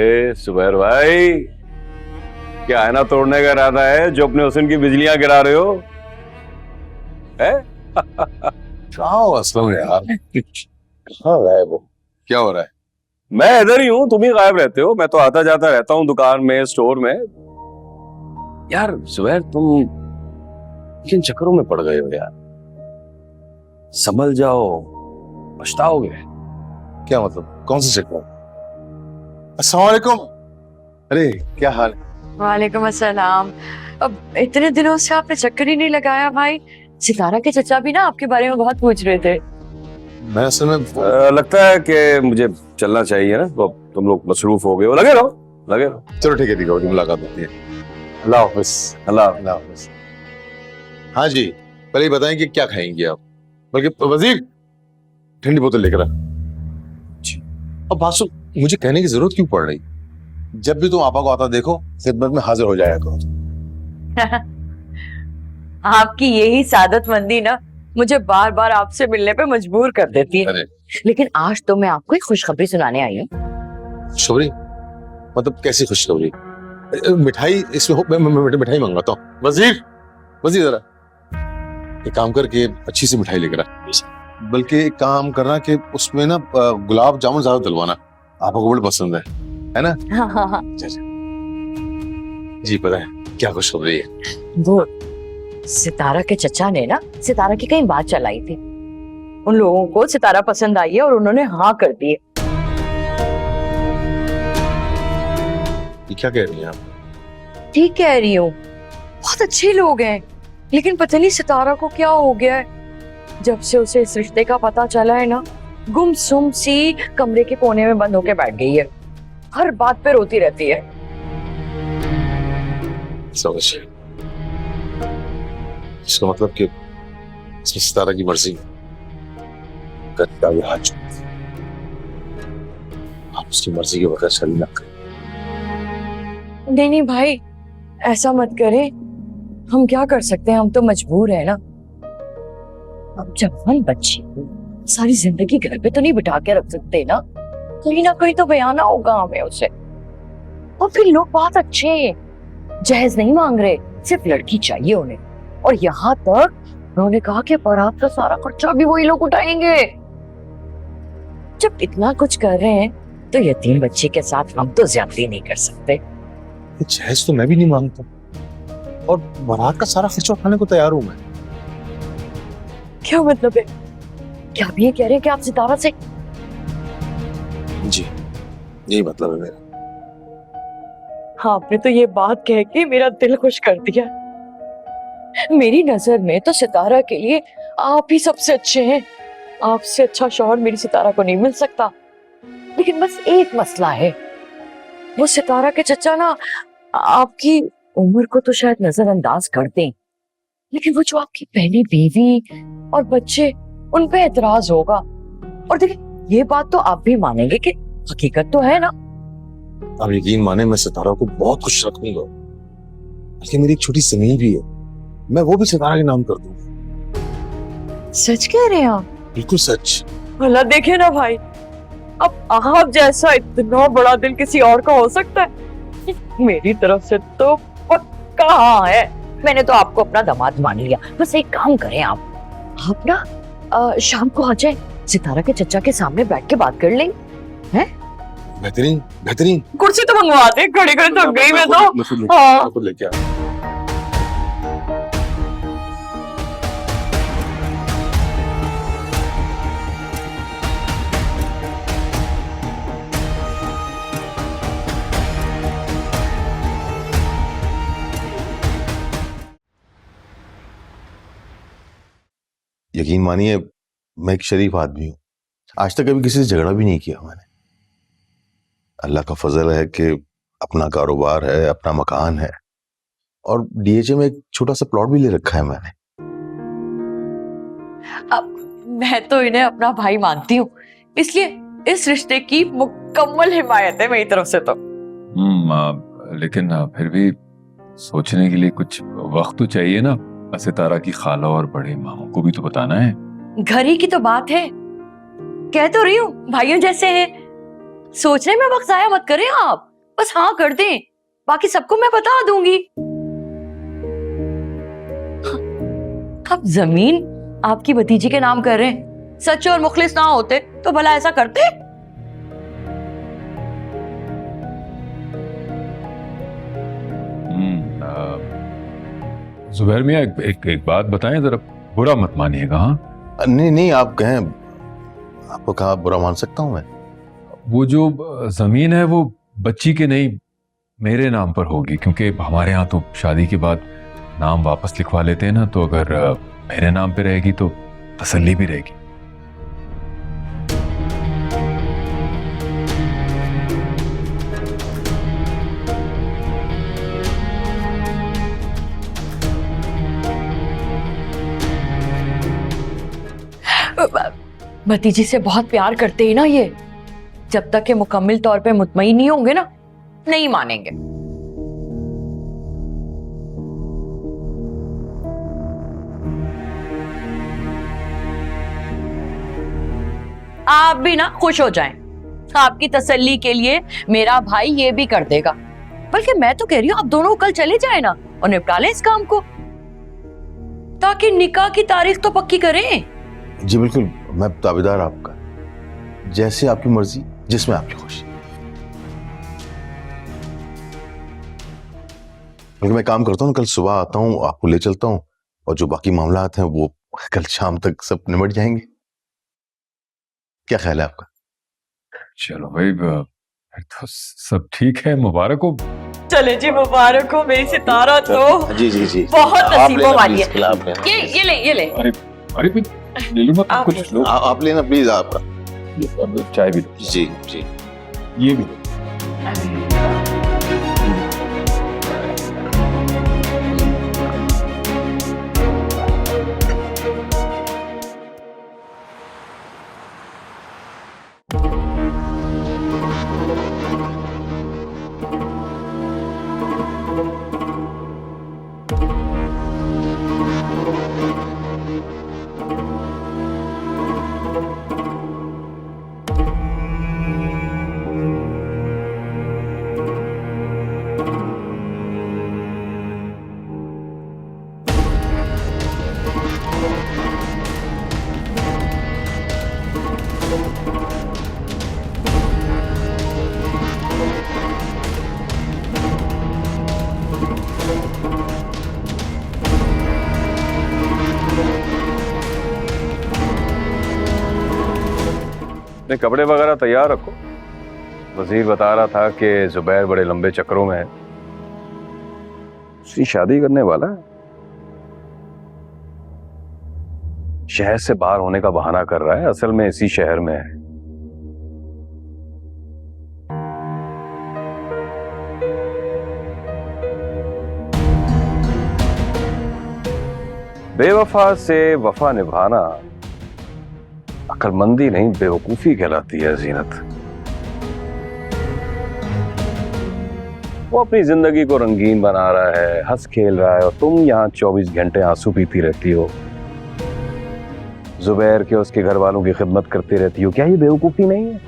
अरे सुबैर भाई, क्या आईना तोड़ने का इरादा है जो अपने हुस्न की बिजलियां गिरा रहे हो? है? क्या हो असलम यार? कहाँ गए वो? क्या हो रहा है? मैं इधर ही हूँ, तुम ही गायब रहते हो। मैं तो आता जाता रहता हूँ दुकान में, स्टोर में। यार सुबैर, तुम किन चक्करों में पड़ गए हो यार? संभल जाओ, पछताओगे। क्या मतलब? कौन सा चक्कर? अस्सलाम वालेकुम। अरे क्या हाल है? वालेकुम अस्सलाम। अब इतने दिनों से आपने चक्कर ही नहीं लगाया भाई। सितारा के चचा भी ना आपके बारे में बहुत पूछ रहे थे। मैं असल में लगता है कि मुझे चलना चाहिए ना, तो तुम लोग मसरूफ हो गए हो। लगे रहो, लगे रहो। चलो ठीक है, मुलाकात होती है। अल्लाह हाफिज। अल्लाह। अल्लाह हाफिज। हाँ जी, पहले ये बताएं कि क्या खाएंगे आप? बल्कि वजीर, ठंडी बोतल लेकर आ। जी। अब बात सुन, मुझे कहने की जरूरत क्यों पड़ रही? जब भी तुम आपा को आता देखो, खिदमत में हाजिर हो जाया करो। आपकी यही सादतमंदी ना मुझे बार बार आपसे मिलने पे मजबूर कर देती है। अरे लेकिन आज तो मैं आपको एक खुशखबरी सुनाने आई हूँ। खुशखबरी? मतलब कैसी खुशखबरी? मिठाई इसमें हो? मैं मिठाई मंगाता हूँ। वजीर, वजीर जरा एक काम करके अच्छी सी मिठाई लेकर आ। बल्कि एक काम करना कि उसमें ना गुलाब जामुन ज्यादा डलवाना, आपको बड़े पसंद है ना? हाँ। जी पता है क्या खुशखबरी है? वो सितारा के चचा ने ना सितारा की कहीं बात चलाई थी। उन लोगों को सितारा पसंद आई है और उन्होंने हाँ कर दी है। ये क्या कह रही हैं आप? ठीक कह रही हूँ, बहुत अच्छे लोग हैं। लेकिन पता नहीं सितारा को क्या हो गया है। जब से उसे इस रिश्ते का पता चला है ना, गुमसुम सी कमरे के कोने में बंद होके बैठ गई है। हर बात पे रोती रहती है। समझ गया। इसका मतलब कि इसमें सितारा की मर्जी करता हुआ हाथ जोड़, आप उसकी मर्जी के बगैर चली ना करें। नहीं भाई, ऐसा मत करें। हम क्या कर सकते हैं, हम तो मजबूर है ना। अब जवान बच्ची को सारी जिंदगी घर पे तो नहीं बिठा के रख सकते ना। कहीं ना कहीं तो बयाना होगा हमें उसे। और फिर लोग बहुत अच्छे हैं, जहेज नहीं मांग रहे, सिर्फ लड़की चाहिए उन्हें। और यहाँ तक उन्होंने कहा कि बारात का सारा खर्चा भी वही लोग उठाएंगे। जब इतना कुछ कर रहे हैं तो यतीम बच्ची के साथ हम तो ज्यादती नहीं कर सकते। जहेज तो मैं भी नहीं मांगता, और बारात का सारा खर्चा उठाने को तैयार हूं मैं। क्या मतलब है? क्या आप ये कह रहे हैं कि आप सितारा से? जी यही मतलब है मेरा। हाँ, आपने तो ये बात कह के मेरा दिल खुश कर दिया। मेरी नजर में तो सितारा के लिए आप ही सबसे अच्छे हैं। आपसे अच्छा शौहर मेरी सितारा को नहीं मिल सकता। लेकिन बस एक मसला है, वो सितारा के चचा ना आपकी उम्र को तो शायद नजरअंदाज कर दें, लेकिन वो जो आपकी पहली बीवी और बच्चे, उन पे एतराज होगा। और देखिए, ये बात तो आप भी मानेंगे कि हकीकत तो है ना। आप यकीन माने, मैं सितारा को बहुत खुश रखूंगा। बल्कि मेरी एक छोटी जमीन भी है, मैं वो भी सितारा के नाम कर दूंगा। सच कह रहे हैं आप? बिल्कुल सच। भला देखे ना भाई, अब आप जैसा इतना बड़ा दिल किसी और का हो सकता है? मेरी तरफ से तो पक्का हाँ है। मैंने तो आपको अपना दामाद मान लिया। बस एक काम करें, आप ना शाम को आ जाए, सितारा के चचा के सामने बैठ के बात कर लेंगे। हैं? बेहतरीन बेहतरीन। कुर्सी तो मंगवाते, खड़े खड़े थक गई मैं तो। हाँ। लेके आ। यकीन मानिए, मैं एक शरीफ आदमी हूं। आज तक कभी किसी से झगड़ा भी नहीं किया मैंने। अल्लाह का फजल है कि अपना कारोबार है, अपना मकान है, और डीएचए में एक छोटा सा प्लॉट भी ले रखा है मैंने। अब मैं तो इन्हें अपना भाई मानती हूँ, इसलिए इस रिश्ते की मुकम्मल हिमायत है मेरी तरफ से तो। लेकिन फिर भी सोचने के लिए कुछ वक्त तो चाहिए ना। सितारा की खाला और बड़े मामू को भी तो बताना है। घर ही की तो बात है, कह तो रही हूँ भाइयों जैसे हैं। सोचने में वक्त जाया मत करें आप। बस हाँ कर दें, बाकी सबको मैं बता दूंगी। अब जमीन आपकी भतीजी के नाम कर रहे हैं, सच्चे और मुखलिस ना होते तो भला ऐसा करते? जुबैर मियाँ एक बात बताएं जरा, बुरा मत मानिएगा। हाँ, नहीं नहीं, आप कहें, आपको कहा बुरा मान सकता हूं मैं? वो जो जमीन है वो बच्ची के नहीं मेरे नाम पर होगी, क्योंकि हमारे यहाँ तो शादी के बाद नाम वापस लिखवा लेते हैं ना, तो अगर मेरे नाम पे रहेगी तो तसल्ली भी रहेगी। भतीजी से बहुत प्यार करते हैं ना ये, जब तक ये मुकम्मल तौर पे मुतमईन नहीं होंगे ना, नहीं मानेंगे। आप भी ना खुश हो जाएं, आपकी तसल्ली के लिए मेरा भाई ये भी कर देगा। बल्कि मैं तो कह रही हूँ आप दोनों कल चले जाए ना और निपटा लें इस काम को, ताकि निकाह की तारीख तो पक्की करें। जी बिल्कुल, मैं ताबेदार आपका, जैसे आपकी मर्जी, जिसमें आपकी खुशी। बल्कि मैं काम करता हूँ, कल सुबह आता हूँ, आपको ले चलता हूँ, और जो बाकी मामला हैं वो कल शाम तक सब निमट जाएंगे। क्या ख्याल है आपका? चलो भाई, फिर तो सब ठीक है, मुबारक हो। चले जी, मुबारक हो, मेरी सितारा तो जी जी जी, बहुत नसीबों वाली है। आप लेना। ये ले। अरे अरे ले लो मत, कुछ लो। आप लेना प्लीज, आप। चाय भी लो। जी जी, ये भी लो। अपने कपड़े वगैरह तैयार रखो। वजीर बता रहा था कि जुबैर बड़े लंबे चक्करों में है, उसकी शादी करने वाला है। शहर से बाहर होने का बहाना कर रहा है, असल में इसी शहर में है। बेवफा से वफा निभाना अक्लमंदी नहीं, बेवकूफी कहलाती है जीनत। वो अपनी जिंदगी को रंगीन बना रहा है, हंस खेल रहा है, और तुम यहाँ 24 घंटे आंसू पीती रहती हो, जुबैर के उसके घर वालों की खिदमत करती रहती हो। क्या ये बेवकूफी नहीं है?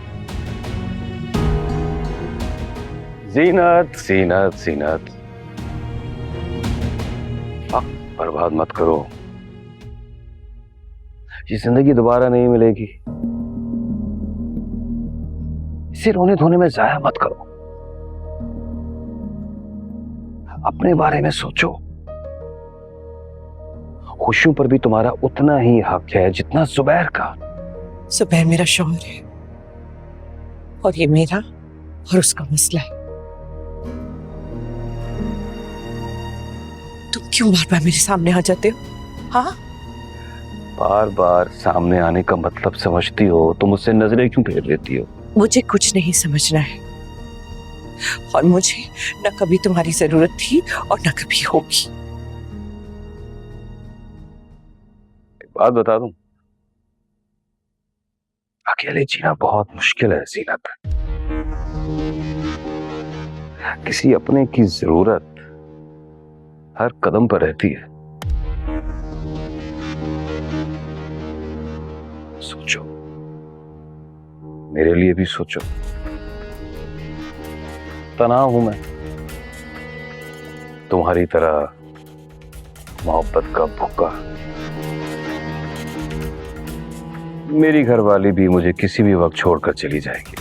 जीनत जीनत जीनत, वक्त बर्बाद मत करो, ये जिंदगी दोबारा नहीं मिलेगी। इसे रोने धोने में जाया मत करो, अपने बारे में सोचो। खुशियों पर भी तुम्हारा उतना ही हक है जितना जुबैर का। जुबैर मेरा शौहर है, और ये मेरा और उसका मसला है। तुम क्यों बार बार मेरे सामने आ जाते हो? हाँ, बार बार सामने आने का मतलब समझती हो तो मुझसे नजरें क्यों फेर लेती हो? मुझे कुछ नहीं समझना है, और मुझे न कभी तुम्हारी जरूरत थी और न कभी होगी। एक बात बता दूं, अकेले जीना बहुत मुश्किल है जीनत। किसी अपने की जरूरत हर कदम पर रहती है। सोचो, मेरे लिए भी सोचो। तनाव हूं मैं, तुम्हारी तरह मोहब्बत का भूखा। मेरी घरवाली भी मुझे किसी भी वक्त छोड़कर चली जाएगी।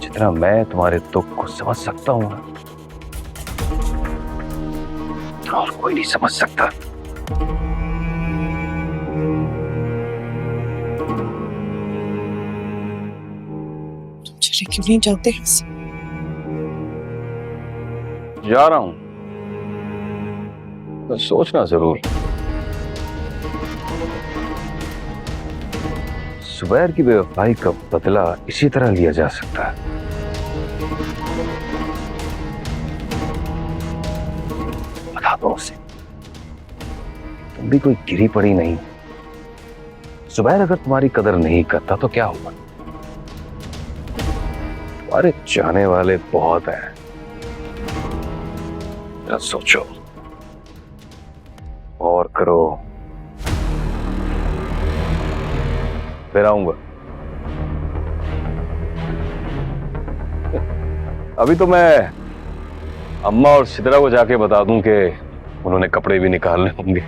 जितना मैं तुम्हारे दुख को समझ सकता हूं ना, और कोई नहीं समझ सकता। चले क्यों नहीं जाते हैं? जा रहा हूं, तो सोचना जरूर। जुबैर की बेवफाई का बदला इसी तरह लिया जा सकता है। बता दो उसे, तुम भी कोई गिरी पड़ी नहीं। जुबैर अगर तुम्हारी कदर नहीं करता तो क्या होगा? तुम्हारे चाहने वाले बहुत हैं। जरा सोचो और करो, फिर आऊंगा। अभी तो मैं अम्मा और सिद्रा को जाके बता दूं कि उन्होंने कपड़े भी निकालने होंगे।